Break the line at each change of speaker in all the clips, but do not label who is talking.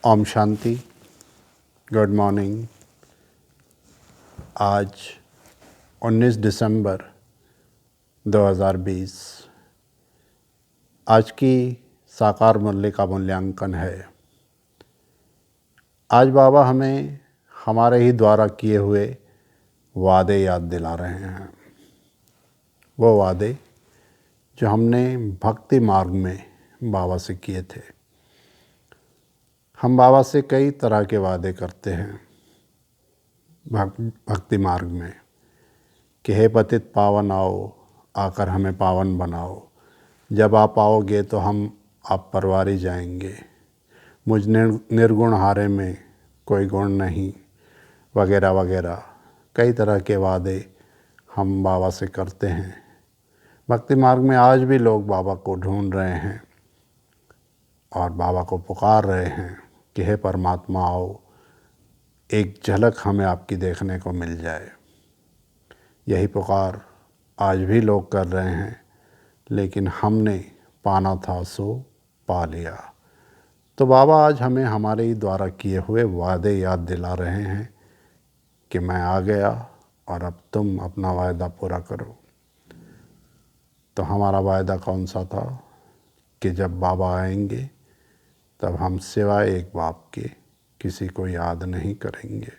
Om Shanti. Good morning. आज 19 दिसंबर 2020 आज की साकार मूल्य का मूल्यांकन है। आज बाबा हमें हमारे ही द्वारा किए हुए वादे याद दिला रहे हैं। वो वादे जो हमने भक्ति मार्ग में बाबा से किए थे। हम बाबा से कई तरह के वादे करते हैं भक्ति मार्ग में कि हे पतित पावन आओ, आकर हमें पावन बनाओ। जब आप आओगे तो हम आप परवारी जाएंगे। मुझ निर्गुण हारे में कोई गुण नहीं, वगैरह वगैरह कई तरह के वादे हम बाबा से करते हैं। भक्ति मार्ग में आज भी लोग बाबा को ढूंढ रहे हैं और बाबा को पुकार रहे हैं कि हे परमात्मा आओ, एक झलक हमें आपकी देखने को मिल जाए। यही पुकार आज भी लोग कर रहे हैं, लेकिन हमने पाना था सो पा लिया। तो बाबा आज हमें हमारे ही द्वारा किए हुए वादे याद दिला रहे हैं कि मैं आ गया और अब तुम अपना वायदा पूरा करो। तो हमारा वायदा कौन सा था कि जब बाबा आएंगे तब हम सिवाय एक बाप के किसी को याद नहीं करेंगे।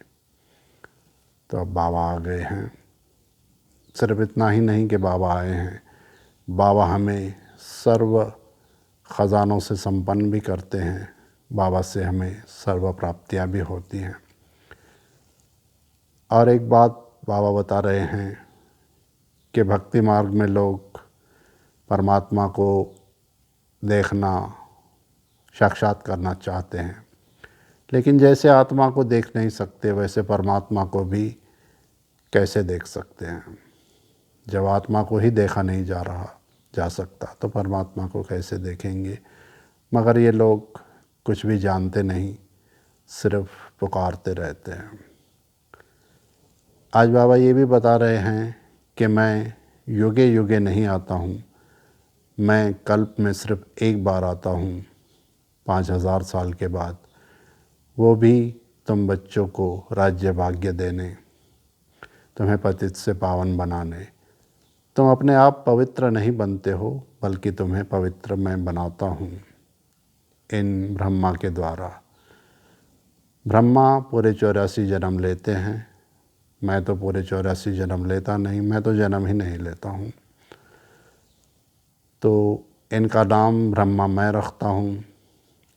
तो अब बाबा आ गए हैं। सिर्फ इतना ही नहीं कि बाबा आए हैं, बाबा हमें सर्व ख़जानों से संपन्न भी करते हैं। बाबा से हमें सर्व प्राप्तियाँ भी होती हैं। और एक बात बाबा बता रहे हैं कि भक्ति मार्ग में लोग परमात्मा को देखना, साक्षात करना चाहते हैं, लेकिन जैसे आत्मा को देख नहीं सकते वैसे परमात्मा को भी कैसे देख सकते हैं। जब आत्मा को ही देखा नहीं जा सकता तो परमात्मा को कैसे देखेंगे। मगर ये लोग कुछ भी जानते नहीं, सिर्फ पुकारते रहते हैं। आज बाबा ये भी बता रहे हैं कि मैं युगे युगे नहीं आता हूँ, मैं कल्प में सिर्फ एक बार आता हूँ, 5000 साल के बाद, वो भी तुम बच्चों को राज्य भाग्य देने, तुम्हें पतित से पावन बनाने। तुम अपने आप पवित्र नहीं बनते हो, बल्कि तुम्हें पवित्र मैं बनाता हूँ इन ब्रह्मा के द्वारा। ब्रह्मा पूरे 84 जन्म लेते हैं, मैं तो पूरे 84 जन्म लेता नहीं, मैं तो जन्म ही नहीं लेता हूँ। तो इनका नाम ब्रह्मा मैं रखता हूँ।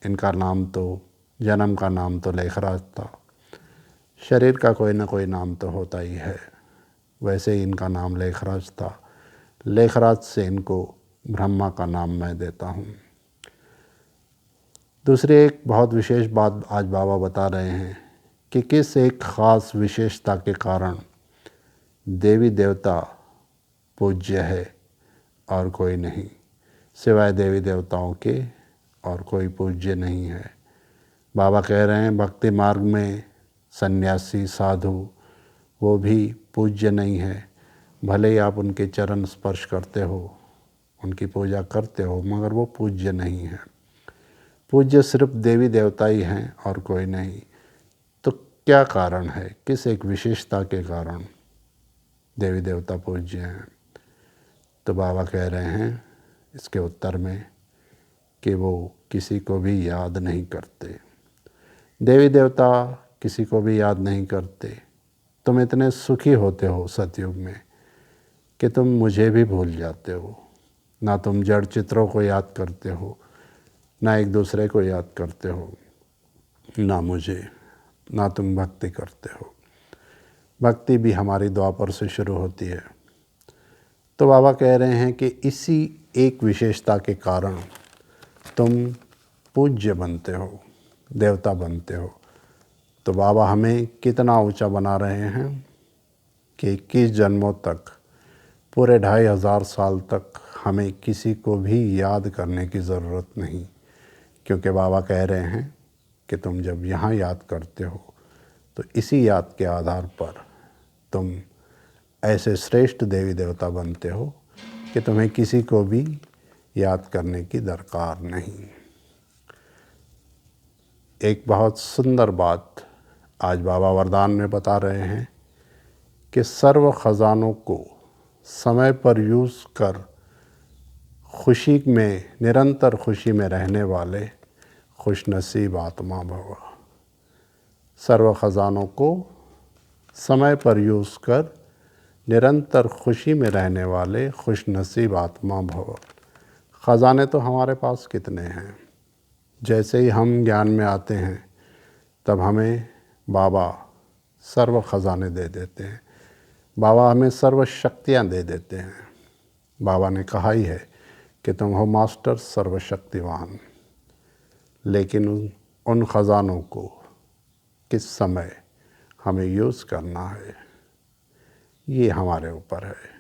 इनका नाम तो जन्म का नाम तो लेखराज था। शरीर का कोई ना कोई नाम तो होता ही है, वैसे ही इनका नाम लेखराज था। लेखराज से इनको ब्रह्मा का नाम मैं देता हूँ। दूसरी एक बहुत विशेष बात आज बाबा बता रहे हैं कि किस एक ख़ास विशेषता के कारण देवी देवता पूज्य है और कोई नहीं। सिवाय देवी देवताओं के और कोई पूज्य नहीं है। बाबा कह रहे हैं भक्ति मार्ग में सन्यासी साधु वो भी पूज्य नहीं है। भले ही आप उनके चरण स्पर्श करते हो, उनकी पूजा करते हो, मगर वो पूज्य नहीं है। पूज्य सिर्फ देवी देवता ही हैं और कोई नहीं। तो क्या कारण है, किस एक विशेषता के कारण देवी देवता पूज्य हैं? तो बाबा कह रहे हैं इसके उत्तर में कि वो किसी को भी याद नहीं करते। देवी देवता किसी को भी याद नहीं करते। तुम इतने सुखी होते हो सतयुग में कि तुम मुझे भी भूल जाते हो। ना तुम जड़ चित्रों को याद करते हो, ना एक दूसरे को याद करते हो, ना मुझे, ना तुम भक्ति करते हो। भक्ति भी हमारी द्वापर से शुरू होती है। तो बाबा कह रहे हैं कि इसी एक विशेषता के कारण तुम पूज्य बनते हो, देवता बनते हो। तो बाबा हमें कितना ऊंचा बना रहे हैं कि 21 जन्मों तक, पूरे 2500 साल तक हमें किसी को भी याद करने की ज़रूरत नहीं। क्योंकि बाबा कह रहे हैं कि तुम जब यहाँ याद करते हो तो इसी याद के आधार पर तुम ऐसे श्रेष्ठ देवी देवता बनते हो कि तुम्हें किसी को भी याद करने की दरकार नहीं। एक बहुत सुंदर बात आज बाबा वरदान में बता रहे हैं कि सर्व खजानों को समय पर यूज़ कर खुशी में, निरंतर खुशी में रहने वाले खुशनसीब आत्मा भव। सर्व खजानों को समय पर यूज़ कर निरंतर खुशी में रहने वाले खुशनसीब आत्मा भव। ख़जाने तो हमारे पास कितने हैं। जैसे ही हम ज्ञान में आते हैं तब हमें बाबा सर्व ख़जाने दे देते हैं। बाबा हमें सर्व शक्तियाँ दे देते हैं। बाबा ने कहा ही है कि तुम हो मास्टर सर्वशक्तिवान। लेकिन उन ख़जानों को किस समय हमें यूज़ करना है, ये हमारे ऊपर है।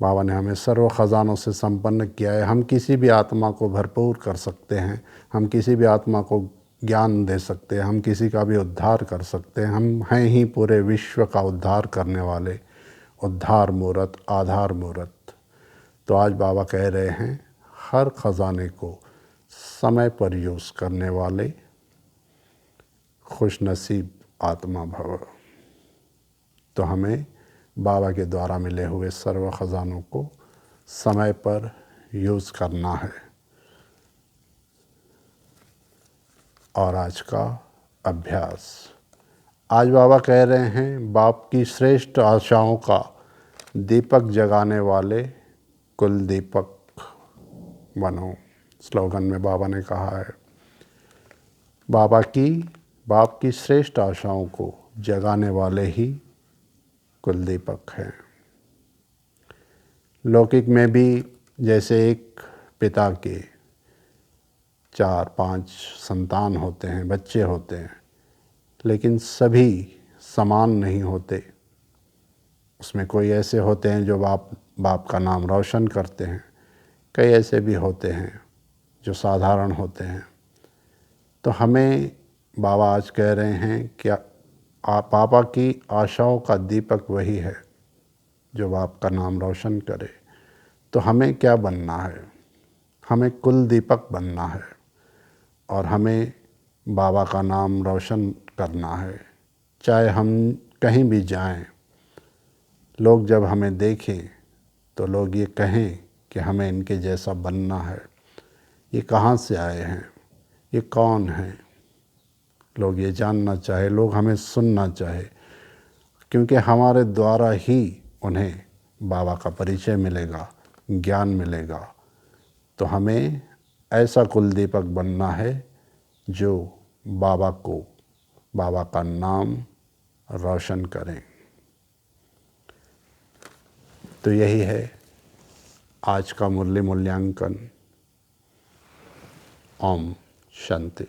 बाबा ने हमें सर्व ख़जानों से संपन्न किया है। हम किसी भी आत्मा को भरपूर कर सकते हैं, हम किसी भी आत्मा को ज्ञान दे सकते हैं, हम किसी का भी उद्धार कर सकते हैं। हम हैं ही पूरे विश्व का उद्धार करने वाले उद्धार मूर्त, आधार मूर्त। तो आज बाबा कह रहे हैं हर ख़जाने को समय पर यूज़ करने वाले खुशनसीब आत्मा भव। तो हमें बाबा के द्वारा मिले हुए सर्व ख़जानों को समय पर यूज़ करना है। और आज का अभ्यास, आज बाबा कह रहे हैं बाप की श्रेष्ठ आशाओं का दीपक जगाने वाले कुल दीपक बनो। स्लोगन में बाबा ने कहा है बाप की श्रेष्ठ आशाओं को जगाने वाले ही कुल दीपक हैं। लौकिक में भी जैसे एक पिता के 4-5 संतान होते हैं, बच्चे होते हैं, लेकिन सभी समान नहीं होते। उसमें कोई ऐसे होते हैं जो बाप का नाम रोशन करते हैं, कई ऐसे भी होते हैं जो साधारण होते हैं। तो हमें बाबा आज कह रहे हैं कि पापा की आशाओं का दीपक वही है जो बाप का नाम रोशन करे। तो हमें क्या बनना है? हमें कुल दीपक बनना है और हमें बाबा का नाम रोशन करना है। चाहे हम कहीं भी जाएं, लोग जब हमें देखें तो लोग ये कहें कि हमें इनके जैसा बनना है। ये कहाँ से आए हैं, ये कौन हैं? लोग ये जानना चाहे, लोग हमें सुनना चाहे, क्योंकि हमारे द्वारा ही उन्हें बाबा का परिचय मिलेगा, ज्ञान मिलेगा। तो हमें ऐसा कुल दीपक बनना है जो बाबा का नाम रोशन करें। तो यही है आज का मुरली मूल्यांकन। ओम शांति।